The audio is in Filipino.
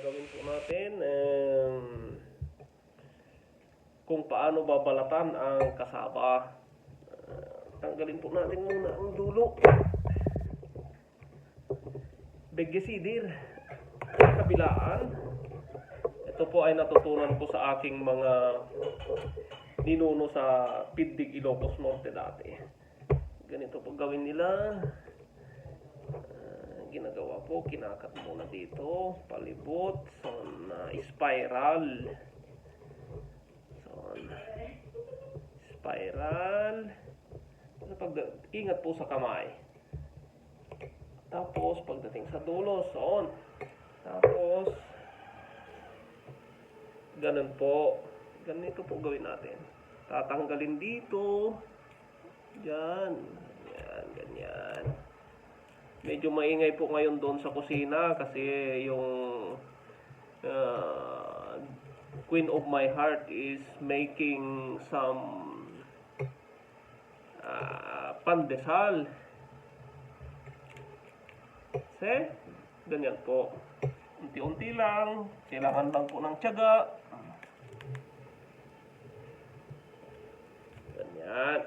gagawin po natin kung paano babalatan ang kasaba. Tanggalin po natin muna ang dulo. Begesidir sa kabilaan. Ito po ay natutunan ko sa aking mga ninuno sa Pindig, Ilocos Norte dati. Ganito po gawin nila. Ginagawa po, kinakat muna dito, palibot, spiral. Spiral. Ingat po sa kamay. Tapos, pagdating sa dulo, tapos, ganun po. Ganito po gawin natin. Tatanggalin dito. Yan. Yan, ganyan. Medyo maingay po ngayon doon sa kusina kasi yung Queen of my heart is making some pandesal. Kasi, ganyan po. Unti-unti lang. Kailangan lang po ng tiyaga. Ganyan.